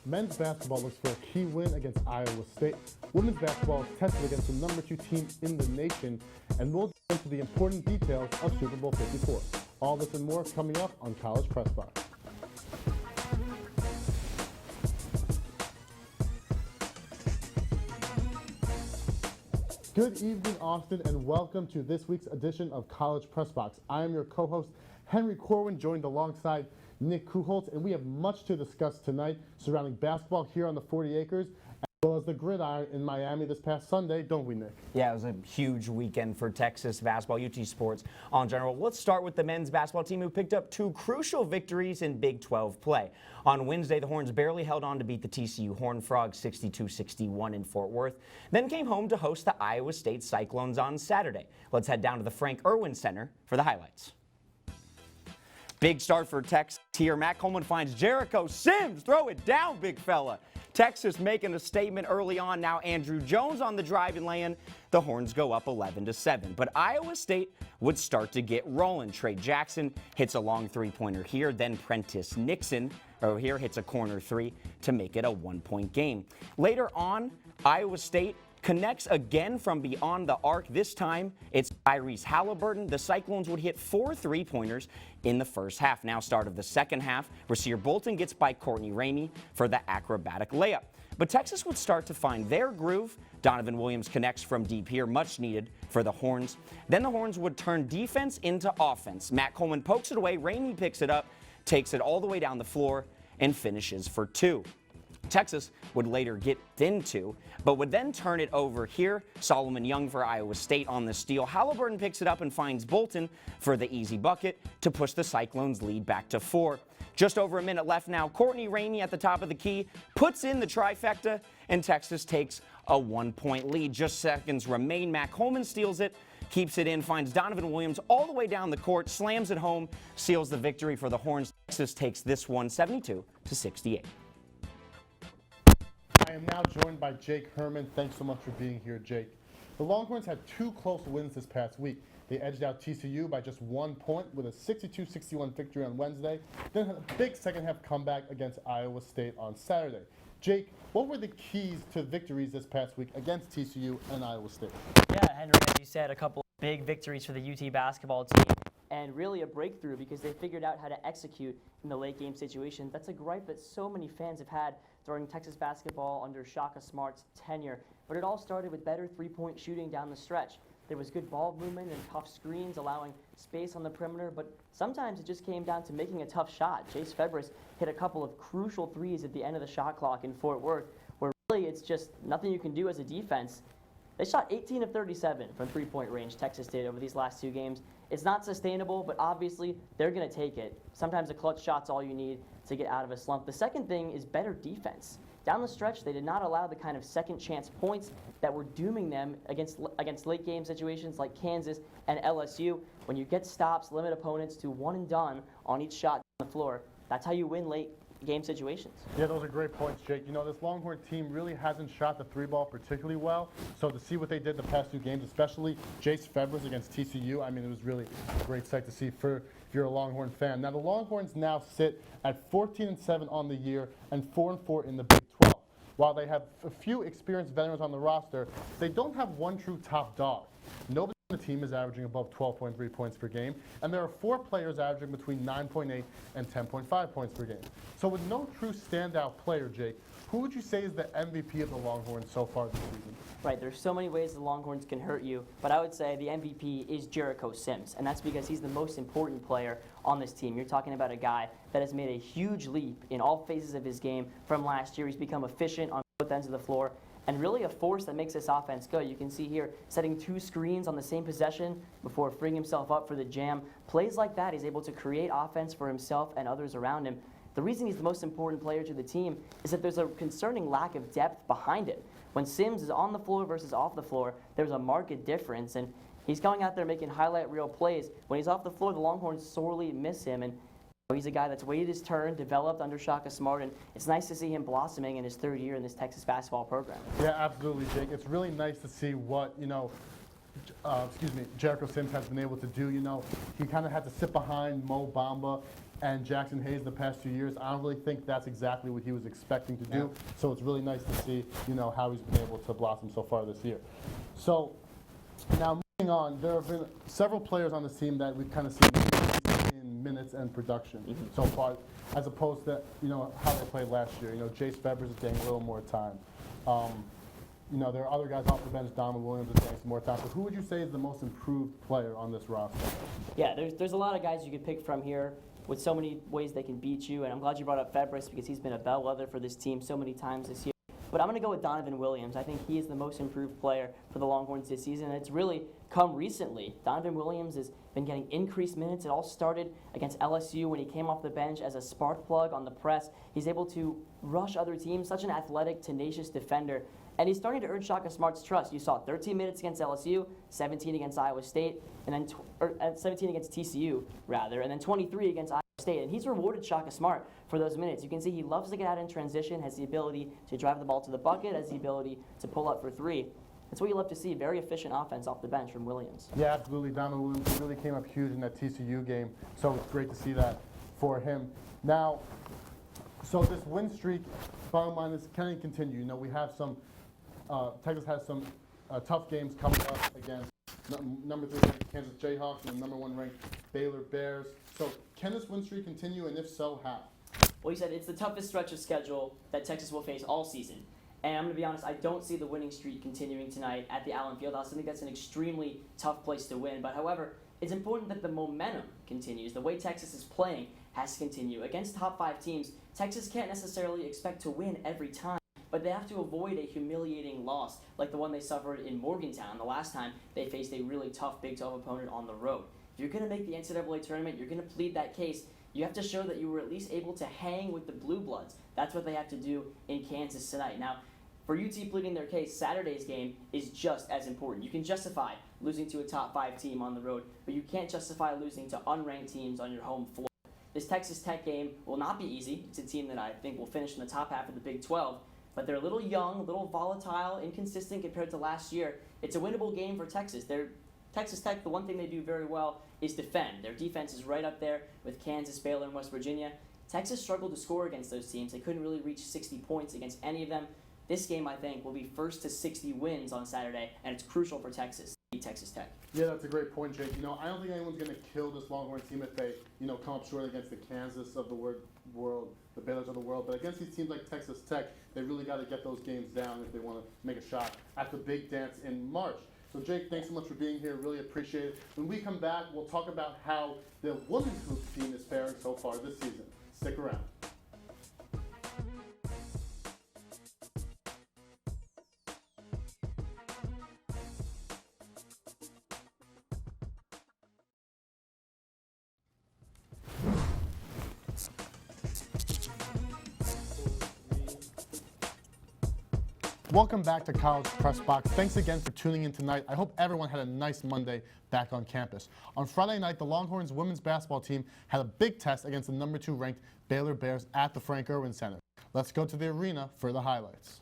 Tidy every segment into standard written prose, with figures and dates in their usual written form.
Men's basketball looks for a key win against Iowa State. Women's basketball is tested against the number 2 team in the nation, and we'll get into the important details of Super Bowl 54. All this and more coming up on College Press Box. Good evening, Austin, and welcome to this week's edition of College Press Box. I am your co-host, Henry Corwin, joined alongside Nick Kucholtz, and we have much to discuss tonight surrounding basketball here on the 40 acres, as well as the gridiron in Miami this past Sunday, don't we, Nick? Yeah, it was a huge weekend for Texas basketball, UT sports in general. Let's start with the men's basketball team, who picked up 2 crucial victories in Big 12 play. On Wednesday, the Horns barely held on to beat the TCU Horned Frogs 62-61 in Fort Worth, then came home to host the Iowa State Cyclones on Saturday. Let's head down to the Frank Irwin Center for the highlights. Big start for Texas here. Matt Coleman finds Jericho Sims. Throw it down, big fella. Texas making a statement early on. Now Andrew Jones on the drive and lay-in. The Horns go up 11-7. But Iowa State would start to get rolling. Trey Jackson hits a long three-pointer here. Then Prentice Nixon over here hits a corner 3 to make it a 1-point game. Later on, Iowa State connects again from beyond the arc. This time, it's Tyrese Halliburton. The Cyclones would hit 4 3-pointers in the first half. Now start of the second half, Rasir Bolton gets by Courtney Ramey for the acrobatic layup. But Texas would start to find their groove. Donovan Williams connects from deep here, much needed for the Horns. Then the Horns would turn defense into offense. Matt Coleman pokes it away, Ramey picks it up, takes it all the way down the floor, and finishes for 2. Texas would later get into, but would then turn it over here. Solomon Young for Iowa State on the steal. Halliburton picks it up and finds Bolton for the easy bucket to push the Cyclones' lead back to 4. Just over a minute left now. Courtney Ramey at the top of the key puts in the trifecta, and Texas takes a 1-point lead. Just seconds remain. Matt Coleman steals it, keeps it in, finds Donovan Williams all the way down the court, slams it home, seals the victory for the Horns. Texas takes this one 72-68. I am now joined by Jake Herman. Thanks so much for being here, Jake. The Longhorns had 2 close wins this past week. They edged out TCU by just 1 point with a 62-61 victory on Wednesday, then had a big second-half comeback against Iowa State on Saturday. Jake, what were the keys to victories this past week against TCU and Iowa State? Yeah, Henry, as you said, a couple of big victories for the UT basketball team, and really a breakthrough because they figured out how to execute in the late game situation. That's a gripe that so many fans have had during Texas basketball under Shaka Smart's tenure. But it all started with better three-point shooting down the stretch. There was good ball movement and tough screens, allowing space on the perimeter, but sometimes it just came down to making a tough shot. Chase Febres hit a couple of crucial threes at the end of the shot clock in Fort Worth, where really it's just nothing you can do as a defense. They shot 18 of 37 from three-point range, Texas did, over these last 2 games. It's not sustainable, but obviously they're going to take it. Sometimes a clutch shot's all you need to get out of a slump. The second thing is better defense. Down the stretch, they did not allow the kind of second chance points that were dooming them against late game situations like Kansas and LSU. When you get stops, limit opponents to 1 and done on each shot on the floor, that's how you win late game situations. Yeah, those are great points, Jake. You know, this Longhorn team really hasn't shot the 3-ball particularly well. So to see what they did the past 2 games, especially Chase Febres against TCU, I mean, it was really a great sight to see if you're a Longhorn fan. Now, the Longhorns now sit at 14-7 on the year and 4-4 in the Big 12. While they have a few experienced veterans on the roster, they don't have one true top dog. Nobody on the team is averaging above 12.3 points per game, and there are 4 players averaging between 9.8 and 10.5 points per game. So with no true standout player, Jake, who would you say is the MVP of the Longhorns so far this season? Right, there's so many ways the Longhorns can hurt you, but I would say the MVP is Jericho Sims, and that's because he's the most important player on this team. You're talking about a guy that has made a huge leap in all phases of his game from last year. He's become efficient on both ends of the floor, and really a force that makes this offense go. You can see here setting 2 screens on the same possession before freeing himself up for the jam. Plays like that, he's able to create offense for himself and others around him. The reason he's the most important player to the team is that there's a concerning lack of depth behind it. When Sims is on the floor versus off the floor, there's a marked difference, and he's going out there making highlight reel plays. When he's off the floor, the Longhorns sorely miss him, and he's a guy that's waited his turn, developed under Shaka Smart, and it's nice to see him blossoming in his 3rd year in this Texas basketball program. Yeah, absolutely, Jake. It's really nice to see what, Jericho Sims has been able to do. You know, he kind of had to sit behind Mo Bamba. and Jackson Hayes the past 2 years. I don't really think that's exactly what he was expecting to do. So it's really nice to see, how he's been able to blossom so far this year. So now moving on, there have been several players on this team that we've kind of seen in minutes and production so far, as opposed to, how they played last year. Jace Febres is getting a little more time. There are other guys off the bench. Donovan Williams is getting some more time. So who would you say is the most improved player on this roster? Yeah, there's a lot of guys you could pick from here with so many ways they can beat you, and I'm glad you brought up Febres because he's been a bellwether for this team so many times this year. But I'm going to go with Donovan Williams. I think he is the most improved player for the Longhorns this season. It's really come recently. Donovan Williams has been getting increased minutes. It all started against LSU when he came off the bench as a spark plug on the press. He's able to rush other teams, such an athletic, tenacious defender. And he's starting to earn Shaka Smart's trust. You saw 13 minutes against LSU, 17 against Iowa State, and then 17 against TCU, rather, and then 23 against Iowa State. And he's rewarded Shaka Smart for those minutes. You can see he loves to get out in transition, has the ability to drive the ball to the bucket, has the ability to pull up for three. That's what you love to see, very efficient offense off the bench from Williams. Yeah, absolutely. Donovan Williams really came up huge in that TCU game, so it's great to see that for him. Now, so this win streak, bottom line, is can it continue? We have some Texas has some tough games coming up against number 3 ranked Kansas Jayhawks and the number 1 ranked Baylor Bears. So can this win streak continue, and if so, how? Well, you said it's the toughest stretch of schedule that Texas will face all season. And I'm going to be honest, I don't see the winning streak continuing tonight at the Allen Fieldhouse. I think that's an extremely tough place to win. But however, it's important that the momentum continues. The way Texas is playing has to continue. Against top 5 teams, Texas can't necessarily expect to win every time. But they have to avoid a humiliating loss like the one they suffered in Morgantown the last time they faced a really tough Big 12 opponent on the road. If you're going to make the NCAA tournament, you're going to plead that case, you have to show that you were at least able to hang with the Blue Bloods. That's what they have to do in Kansas tonight. Now, for UT pleading their case, Saturday's game is just as important. You can justify losing to a top 5 team on the road, but you can't justify losing to unranked teams on your home floor. This Texas Tech game will not be easy. It's a team that I think will finish in the top half of the Big 12. But they're a little young, a little volatile, inconsistent compared to last year. It's a winnable game for Texas. Texas Tech, the one thing they do very well is defend. Their defense is right up there with Kansas, Baylor, and West Virginia. Texas struggled to score against those teams. They couldn't really reach 60 points against any of them. This game, I think, will be first to 60 wins on Saturday, and it's crucial for Texas to beat Texas Tech. Yeah, that's a great point, Jake. I don't think anyone's going to kill this Longhorn team if they, come up short against the Kansas of the world, the Baylors of the world. But against these teams like Texas Tech, they really got to get those games down if they want to make a shot at the big dance in March. So, Jake, thanks so much for being here. Really appreciate it. When we come back, we'll talk about how the women's hoops team is faring so far this season. Stick around. Welcome back to College Press Box. Thanks again for tuning in tonight. I hope everyone had a nice Monday back on campus. On Friday night, the Longhorns women's basketball team had a big test against the number 2 ranked Baylor Bears at the Frank Irwin Center. Let's go to the arena for the highlights.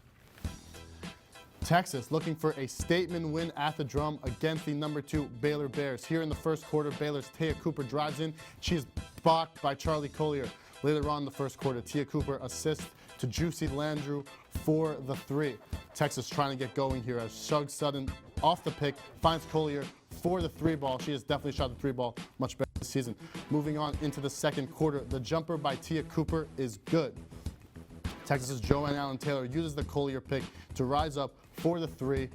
Texas looking for a statement win at the Drum against the number 2 Baylor Bears. Here in the first quarter, Baylor's Taya Cooper drives in. She is blocked by Charlie Collier. Later on in the first quarter, Taya Cooper assists to Juicy Landrew for the 3. Texas trying to get going here as Shug Sutton off the pick finds Collier for the 3 ball. She has definitely shot the 3 ball much better this season. Moving on into the second quarter, the jumper by Taya Cooper is good. Texas's Joanne Allen Taylor uses the Collier pick to rise up for the 3.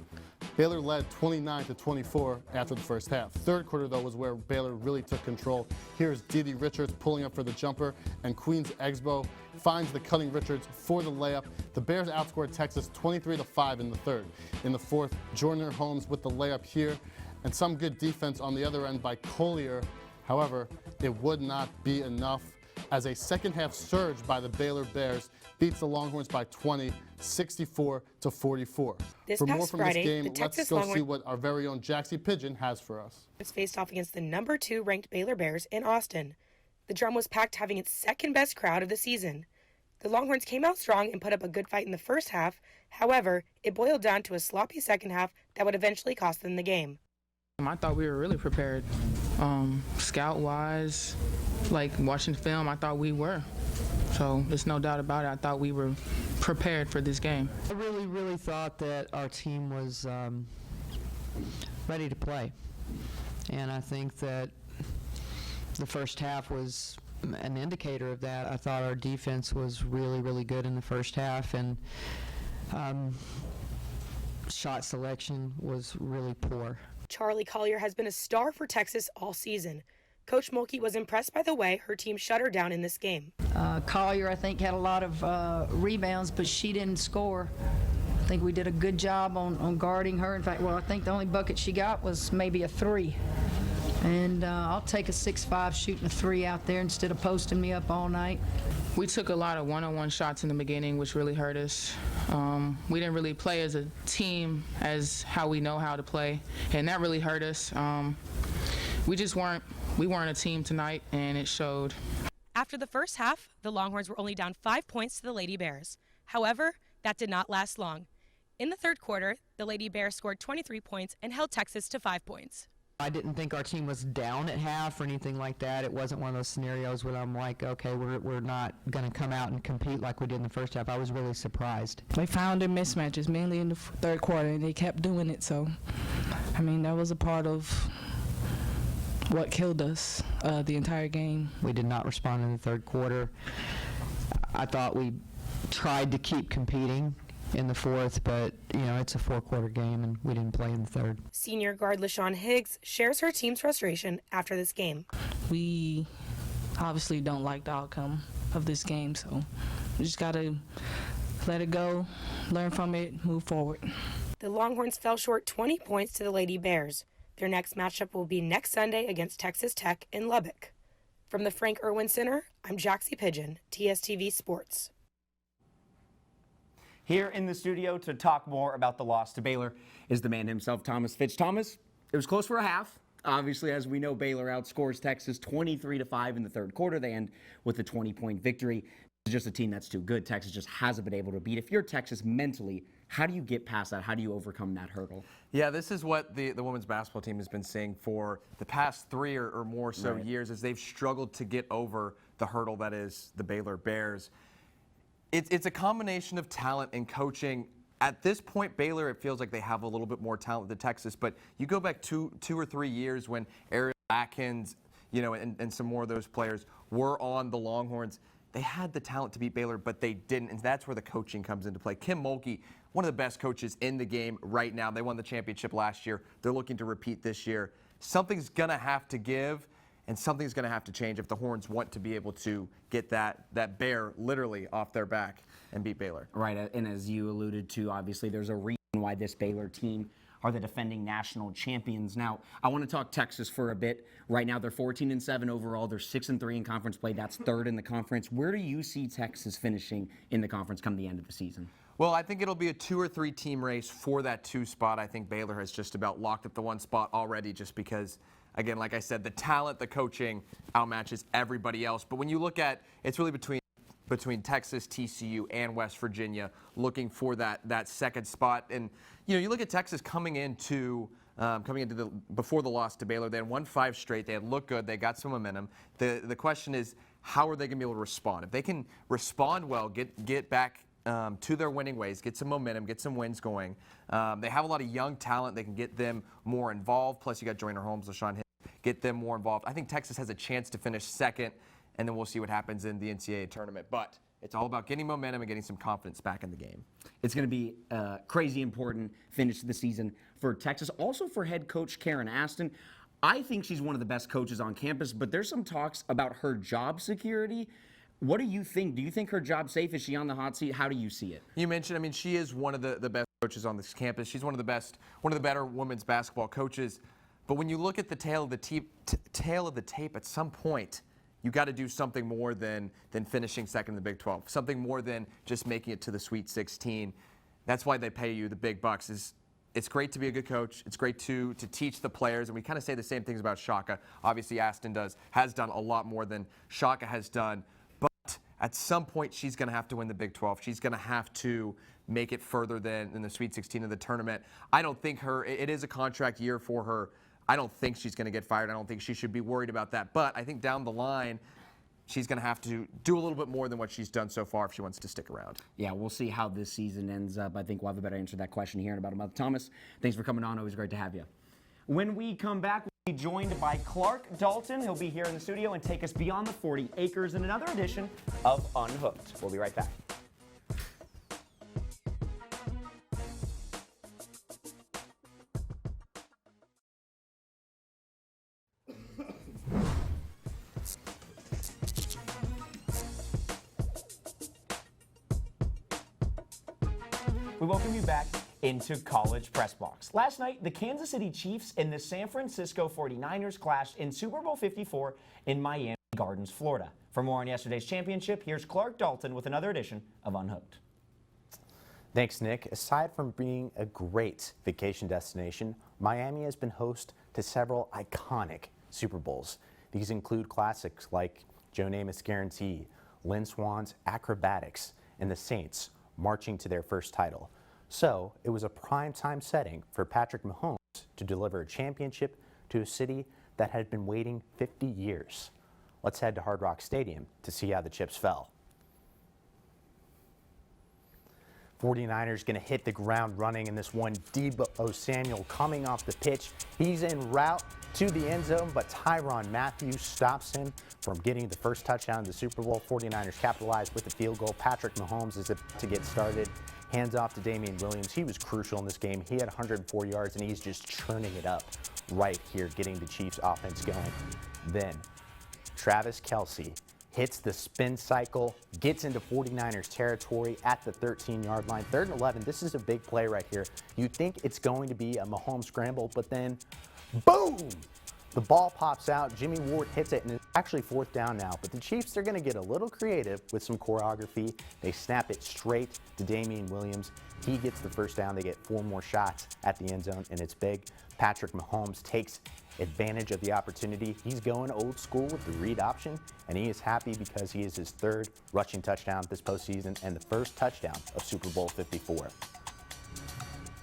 Baylor led 29-24 after the first half. Third quarter, though, was where Baylor really took control. Here's Dede Richards pulling up for the jumper, and Queens Exbo finds the cutting Richards for the layup. The Bears outscored Texas 23-5 in the third. In the fourth, Jordan Holmes with the layup here, and some good defense on the other end by Collier. However, it would not be enough as a second-half surge by the Baylor Bears beats the Longhorns by 20, 64-44. For more from Friday, this game, let's go see what our very own Jaxie Pigeon has for us. It's faced off against the number 2 ranked Baylor Bears in Austin. The Drum was packed, having its second-best crowd of the season. The Longhorns came out strong and put up a good fight in the first half. However, it boiled down to a sloppy second half that would eventually cost them the game. I thought we were really prepared. Scout-wise, like watching film, I thought we were. So there's no doubt about it. I thought we were prepared for this game. I really thought that our team was ready to play. And I think that the first half was an indicator of that. I thought our defense was really good in the first half, and shot selection was really poor. Charlie Collier has been a star for Texas all season. Coach Mulkey was impressed by the way her team shut her down in this game. Collier, I think, had a lot of rebounds, but she didn't score. I think we did a good job on guarding her. In fact, I think the only bucket she got was maybe a 3. And I'll take a 6'5" shooting a 3 out there instead of posting me up all night. We took a lot of one-on-one shots in the beginning, which really hurt us. We didn't really play as a team as how we know how to play, and that really hurt us. We weren't a team tonight, and it showed. After the first half, the Longhorns were only down 5 points to the Lady Bears. However, that did not last long. In the third quarter, the Lady Bears scored 23 points and held Texas to 5 points. I didn't think our team was down at half or anything like that. It wasn't one of those scenarios where I'm like, okay, we're not going to come out and compete like we did in the first half. I was really surprised. They found their mismatches, mainly in the third quarter, and they kept doing it. So, I mean, that was a part of what killed us the entire game. We did not respond in the third quarter. I thought we tried to keep competing in the fourth, but it's a 4-quarter game and we didn't play in the third. Senior guard LaShawn Higgs shares her team's frustration after this game. We obviously don't like the outcome of this game, so we just got to let it go, learn from it, move forward. The Longhorns fell short 20 points to the Lady Bears. Their next matchup will be next Sunday against Texas Tech in Lubbock. From the Frank Irwin Center, I'm Jaxie Pigeon, TSTV Sports. Here in the studio to talk more about the loss to Baylor is the man himself, Thomas Fitch. Thomas, it was close for a half. Obviously, as we know, Baylor outscores Texas 23-5 in the third quarter. They end with a 20-point victory. It's just a team that's too good. Texas just hasn't been able to beat. If you're Texas mentally, how do you get past that? How do you overcome that hurdle? Yeah, this is what the women's basketball team has been saying for the past 3 or more so years, as they've struggled to get over the hurdle that is the Baylor Bears. It's a combination of talent and coaching. At this point, Baylor, it feels like they have a little bit more talent than Texas, but you go back two or 3 years when Ariel Atkins, and some more of those players were on the Longhorns. They had the talent to beat Baylor, but they didn't, and that's where the coaching comes into play. Kim Mulkey, one of the best coaches in the game right now. They won the championship last year. They're looking to repeat this year. Something's going to have to give, and something's going to have to change if the Horns want to be able to get that bear literally off their back and beat Baylor. Right, and as you alluded to, obviously there's a reason why this Baylor team are the defending national champions. Now, I want to talk Texas for a bit. Right now, they're 14-7 overall. They're 6-3 in conference play. That's third in the conference. Where do you see Texas finishing in the conference come the end of the season? Well, I think it'll be a 2 or 3 team race for that 2 spot. I think Baylor has just about locked up the 1 spot already just because, again, like I said, the talent, the coaching outmatches everybody else. But when you look at, it's really between Texas, TCU, and West Virginia looking for that second spot. And, you look at Texas coming into before the loss to Baylor, they had won 5 straight. They had looked good. They got some momentum. The question is, how are they going to be able to respond? If they can respond well, get back to their winning ways, get some momentum, get some wins going. They have a lot of young talent. They can get them more involved. Plus, you got Joyner Holmes, LaShawn Hicks, get them more involved. I think Texas has a chance to finish second, and then we'll see what happens in the NCAA tournament. But it's all about getting momentum and getting some confidence back in the game. It's going to be a crazy important finish to the season for Texas. Also for head coach Karen Aston. I think she's one of the best coaches on campus, but there's some talks about her job security. What do you think? Do you think her job's safe? Is she on the hot seat? How do you see it? You mentioned, she is one of the best coaches on this campus. She's one of the better women's basketball coaches. But when you look at the tail of the tape, at some point, you got to do something more than finishing second in the Big 12. Something more than just making it to the Sweet 16. That's why they pay you the big bucks. It's great to be a good coach. It's great to teach the players, and we kind of say the same things about Shaka. Obviously, Aston has done a lot more than Shaka has done. But at some point, she's going to have to win the Big 12. She's going to have to make it further than the Sweet 16 of the tournament. I don't think it is a contract year for her. I don't think she's going to get fired. I don't think she should be worried about that. But I think down the line, she's going to have to do a little bit more than what she's done so far if she wants to stick around. Yeah, we'll see how this season ends up. I think we'll have a better answer to that question here in about a month. Thomas, thanks for coming on. Always great to have you. When we come back, we'll be joined by Clark Dalton. He'll be here in the studio and take us beyond the 40 acres in another edition of Unhooked. We'll be right back. We welcome you back into College Press Box. Last night, the Kansas City Chiefs and the San Francisco 49ers clashed in Super Bowl 54 in Miami Gardens, Florida. For more on yesterday's championship, here's Clark Dalton with another edition of Unhooked. Thanks, Nick. Aside from being a great vacation destination, Miami has been host to several iconic Super Bowls. These include classics like Joe Namath's Guarantee, Lynn Swann's Acrobatics, and the Saints marching to their first title. So it was a prime-time setting for Patrick Mahomes to deliver a championship to a city that had been waiting 50 years. Let's head to Hard Rock Stadium to see how the chips fell. 49ers going to hit the ground running in this one. Deebo Samuel coming off the pitch. He's en route to the end zone, but Tyrann Mathieu stops him from getting the first touchdown of the Super Bowl. 49ers capitalized with the field goal. Patrick Mahomes is to get started. Hands off to Damian Williams. He was crucial in this game. He had 104 yards, and he's just churning it up right here, getting the Chiefs offense going. Then Travis Kelce hits the spin cycle, gets into 49ers territory at the 13-yard line. 3rd and 11, this is a big play right here. You think it's going to be a Mahomes scramble, but then, boom! The ball pops out, Jimmy Ward hits it, and it's actually 4th down now. But the Chiefs are going to get a little creative with some choreography. They snap it straight to Damian Williams. He gets the first down. They get 4 more shots at the end zone, and it's big. Patrick Mahomes takes advantage of the opportunity. He's going old school with the read option, and he is happy because he is his 3rd rushing touchdown this postseason and the first touchdown of Super Bowl 54.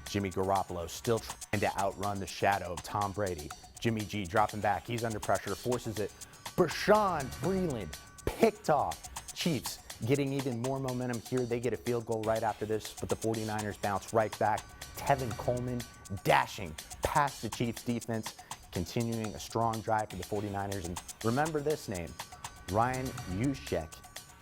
Jimmy Garoppolo still trying to outrun the shadow of Tom Brady. Jimmy G dropping back. He's under pressure, forces it. Bashaud Breeland picked off. Chiefs getting even more momentum here. They get a field goal right after this, but the 49ers bounce right back. Tevin Coleman dashing past the Chiefs defense, continuing a strong drive for the 49ers. And remember this name, Ryan Juszczyk.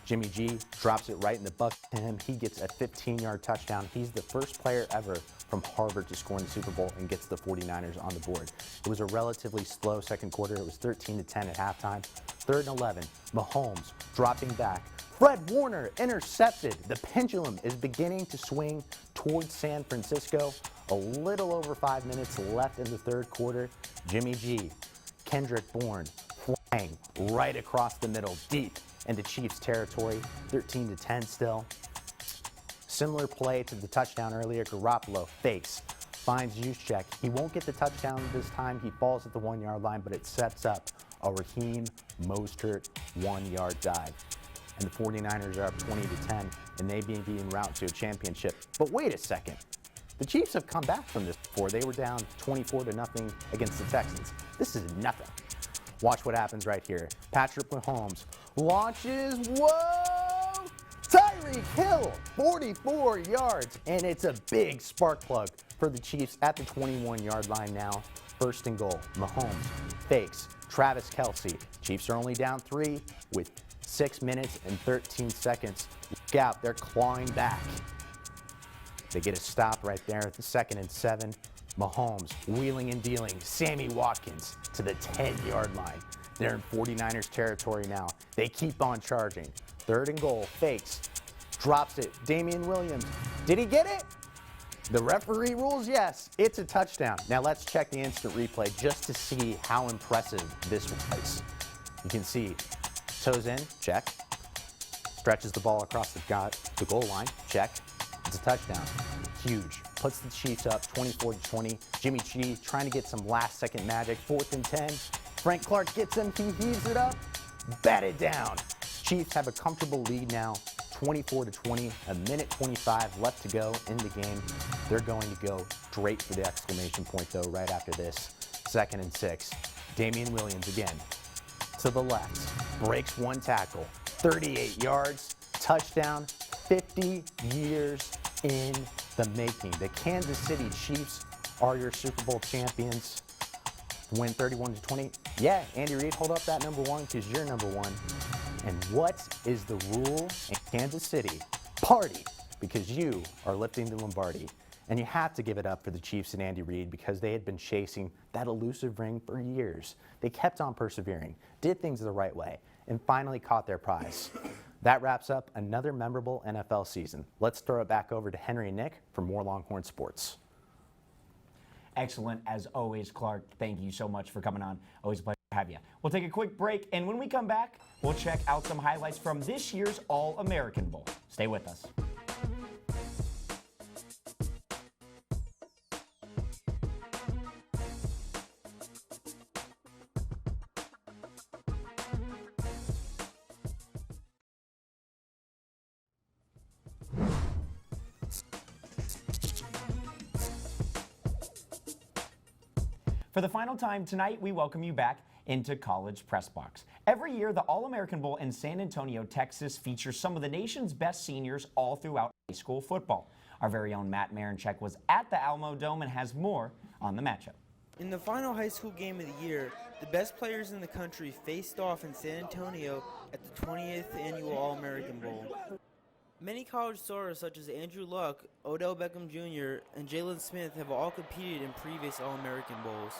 Jimmy G drops it right in the bucket to him. He gets a 15-yard touchdown. He's the first player ever from Harvard to score in the Super Bowl and gets the 49ers on the board. It was a relatively slow second quarter. It was 13-10 at halftime. 3rd and 11, Mahomes dropping back. Fred Warner intercepted. The pendulum is beginning to swing towards San Francisco. A little over 5 minutes left in the 3rd quarter. Jimmy G, Kendrick Bourne flying right across the middle, deep into Chiefs territory. 13-10 still. Similar play to the touchdown earlier. Garoppolo fakes, finds Juszczyk. He won't get the touchdown this time. He falls at the 1-yard line, but it sets up a Raheem Mostert 1-yard dive. And the 49ers are up 20-10, and they may be en route to a championship. But wait a second. The Chiefs have come back from this before. They were down 24-0 against the Texans. This is nothing. Watch what happens right here. Patrick Mahomes launches. Whoa! Tyreek Hill, 44 yards, and it's a big spark plug for the Chiefs at the 21-yard line now. 1st and goal. Mahomes fakes. Travis Kelce. Chiefs are only down 3 with 6 minutes and 13 seconds. Look out, they're clawing back. They get a stop right there at the 2nd and 7. Mahomes wheeling and dealing. Sammy Watkins to the 10-yard line. They're in 49ers territory now. They keep on charging. 3rd and goal, fakes, drops it. Damian Williams, did he get it? The referee rules yes, it's a touchdown. Now let's check the instant replay just to see how impressive this was. You can see toes in, check. Stretches the ball across the goal line, check. It's a touchdown. Huge. Puts the Chiefs up 24-20. Jimmy G trying to get some last-second magic. 4th and 10. Frank Clark gets him. He heaves it up. Batted down. Chiefs have a comfortable lead now, 24-20. A minute 25 left to go in the game. They're going to go straight for the exclamation point, though, right after this. 2nd and 6. Damian Williams again. To to the left, breaks one tackle, 38 yards, touchdown, 50 years in the making. The Kansas City Chiefs are your Super Bowl champions. Win 31-20. Yeah, Andy Reid, hold up that number one because you're number one. And what is the rule in Kansas City? Party, because you are lifting the Lombardi. And you have to give it up for the Chiefs and Andy Reid because they had been chasing that elusive ring for years. They kept on persevering, did things the right way, and finally caught their prize. That wraps up another memorable NFL season. Let's throw it back over to Henry and Nick for more Longhorn sports. Excellent as always, Clark. Thank you so much for coming on. Always a pleasure to have you. We'll take a quick break, and when we come back, we'll check out some highlights from this year's All-American Bowl. Stay with us. For the final time tonight, we welcome you back into College Press Box. Every year, the All-American Bowl in San Antonio, Texas features some of the nation's best seniors all throughout high school football. Our very own Matt Marinchek was at the Alamo Dome and has more on the matchup. In the final high school game of the year, the best players in the country faced off in San Antonio at the 20th Annual All-American Bowl. Many college stars such as Andrew Luck, Odell Beckham Jr., and Jalen Smith have all competed in previous All-American Bowls.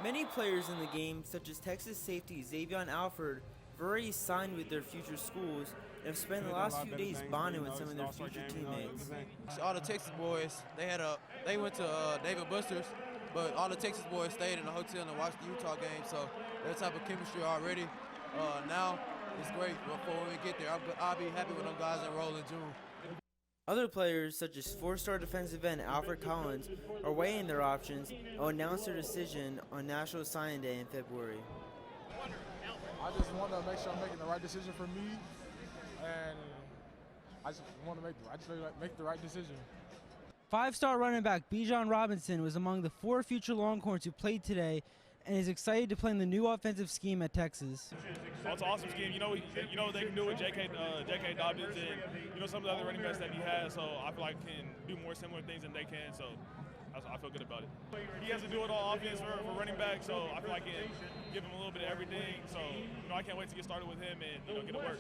Many players in the game, such as Texas safety Xavier Alford, have already signed with their future schools and have spent the last few days bonding with some of their future teammates. All the Texas boys, they went to David Buster's, but all the Texas boys stayed in the hotel and watched the Utah game, so that type of chemistry already. Now it's great, but when we get there, I'll be happy when them guys enroll in June. Other players, such as four-star defensive end Alfred Collins, are weighing their options and will announce their decision on National Signing Day in February. I just want to make sure I'm making the right decision for me, and I just want to make the right decision. Five-star running back Bijan Robinson was among the 4 future Longhorns who played today and is excited to play in the new offensive scheme at Texas. Well, it's an awesome scheme. You know what they can do with J.K. Dobbins and some of the other running backs that he has. So I feel like he can do more similar things than they can. So I feel good about it. He has to do it all offense for running back. So I feel like it give him a little bit of everything. So I can't wait to get started with him and get to work.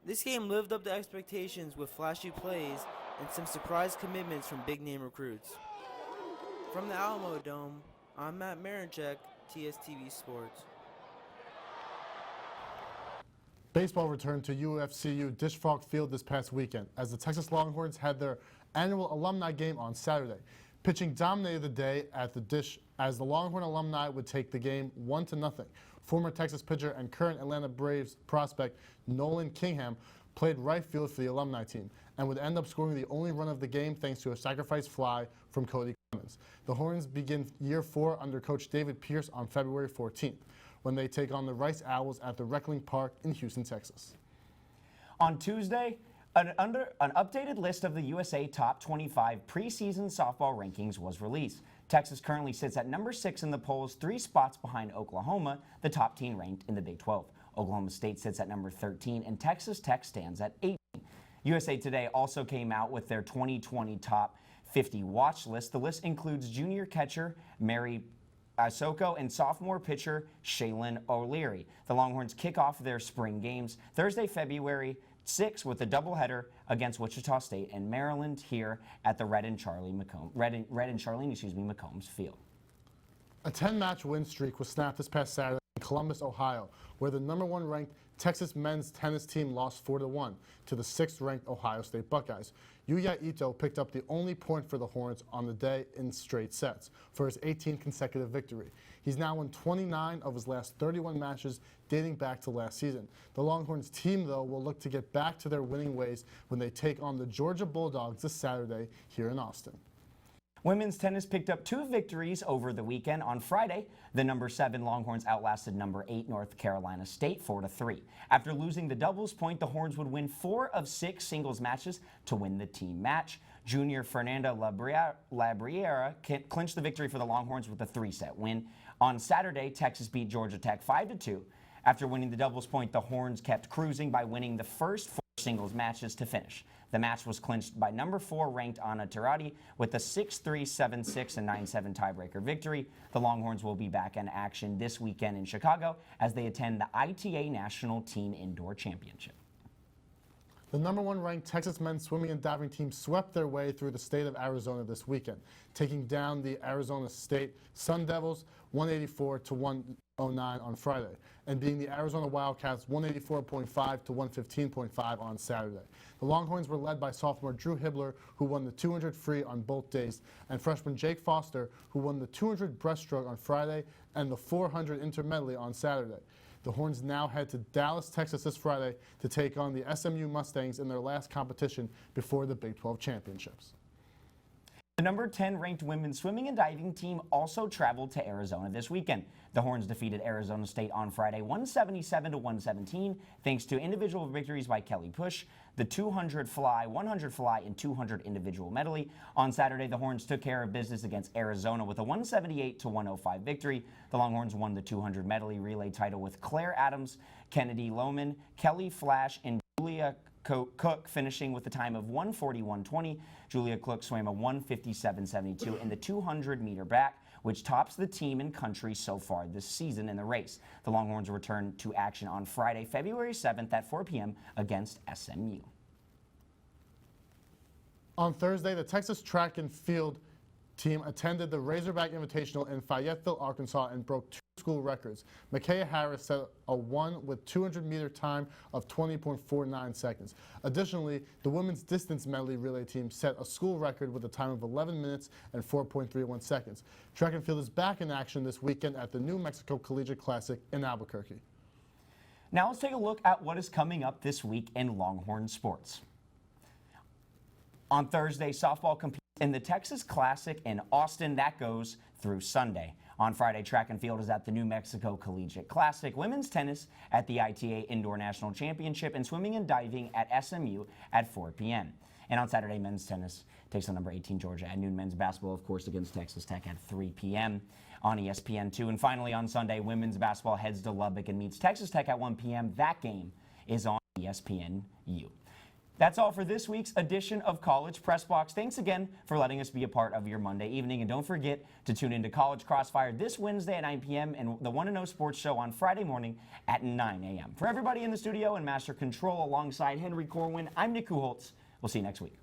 This game lived up to expectations with flashy plays and some surprise commitments from big-name recruits. From the Alamo Dome, I'm Matt Marinchek, TSTV Sports. Baseball returned to UFCU Dish Frog Field this past weekend as the Texas Longhorns had their annual alumni game on Saturday. Pitching dominated the day at the Dish as the Longhorn alumni would take the game 1-0. Former Texas pitcher and current Atlanta Braves prospect Nolan Kingham played right field for the alumni team and would end up scoring the only run of the game thanks to a sacrifice fly from Cody Clemens. The Horns begin year 4 under Coach David Pierce on February 14th when they take on the Rice Owls at the Reckling Park in Houston, Texas. On Tuesday, an updated list of the USA Top 25 preseason softball rankings was released. Texas currently sits at number 6 in the polls, 3 spots behind Oklahoma, the top team ranked in the Big 12. Oklahoma State sits at number 13, and Texas Tech stands at 18. USA Today also came out with their 2020 Top 50 watch list. The list includes junior catcher Mary Isoko and sophomore pitcher Shaylin O'Leary. The Longhorns kick off their spring games Thursday, February 6 with a doubleheader against Wichita State and Maryland here at the Red and Charlene McCombs Field. A 10-match win streak was snapped this past Saturday in Columbus, Ohio, where the number 1 ranked Texas men's tennis team lost 4-1 to the 6th ranked Ohio State Buckeyes. Yuya Ito picked up the only point for the Horns on the day in straight sets for his 18th consecutive victory. He's now won 29 of his last 31 matches dating back to last season. The Longhorns team, though, will look to get back to their winning ways when they take on the Georgia Bulldogs this Saturday here in Austin. Women's tennis picked up 2 victories over the weekend. On Friday, the number 7 Longhorns outlasted number 8 North Carolina State 4-3. After losing the doubles point, the Horns would win 4 of 6 singles matches to win the team match. Junior Fernanda Labriera clinched the victory for the Longhorns with a 3-set win. On Saturday, Texas beat Georgia Tech 5-2. After winning the doubles point, the Horns kept cruising by winning the first 4 singles matches to finish. The match was clinched by number 4 ranked Anna Tirati with a 6-3, 7-6, and 9-7 tiebreaker victory. The Longhorns will be back in action this weekend in Chicago as they attend the ITA National Team Indoor Championship. The number 1 ranked Texas men's swimming and diving team swept their way through the state of Arizona this weekend, taking down the Arizona State Sun Devils 184-109 on Friday, and beating the Arizona Wildcats 184.5-115.5 on Saturday. The Longhorns were led by sophomore Drew Hibbler, who won the 200 free on both days, and freshman Jake Foster, who won the 200 breaststroke on Friday and the 400 intermedley on Saturday. The Horns now head to Dallas, Texas this Friday to take on the SMU Mustangs in their last competition before the Big 12 championships. The number 10 ranked women's swimming and diving team also traveled to Arizona this weekend. The Horns defeated Arizona State on Friday 177-117 thanks to individual victories by Kelly Push, the 200 fly, 100 fly, and 200 individual medley. On Saturday, the Horns took care of business against Arizona with a 178-105 victory. The Longhorns won the 200 medley relay title with Claire Adams, Kennedy Lohman, Kelly Flash, and Julia Cook finishing with a time of 140-120. Julia Cook swam a 157.72 in the 200-meter back, which tops the team and country so far this season in the race. The Longhorns return to action on Friday, February 7th at 4 p.m. against SMU. On Thursday, the Texas track and field team attended the Razorback Invitational in Fayetteville, Arkansas, and broke 2 school records. Micaiah Harris set a 1 with 200-meter time of 20.49 seconds. Additionally, the women's distance medley relay team set a school record with a time of 11 minutes and 4.31 seconds. Track and field is back in action this weekend at the New Mexico Collegiate Classic in Albuquerque. Now let's take a look at what is coming up this week in Longhorn sports. On Thursday, softball competes in the Texas Classic in Austin. That goes through Sunday. On Friday, track and field is at the New Mexico Collegiate Classic, women's tennis at the ITA Indoor National Championship, and swimming and diving at SMU at 4 p.m. And on Saturday, men's tennis takes on number 18 Georgia at noon. Men's basketball, of course, against Texas Tech at 3 p.m. on ESPN2. And finally, on Sunday, women's basketball heads to Lubbock and meets Texas Tech at 1 p.m. That game is on ESPNU. That's all for this week's edition of College Press Box. Thanks again for letting us be a part of your Monday evening. And don't forget to tune into College Crossfire this Wednesday at 9 p.m. and the Want to Know Sports Show on Friday morning at 9 a.m. For everybody in the studio and Master Control alongside Henry Corwin, I'm Nick Kucholtz. We'll see you next week.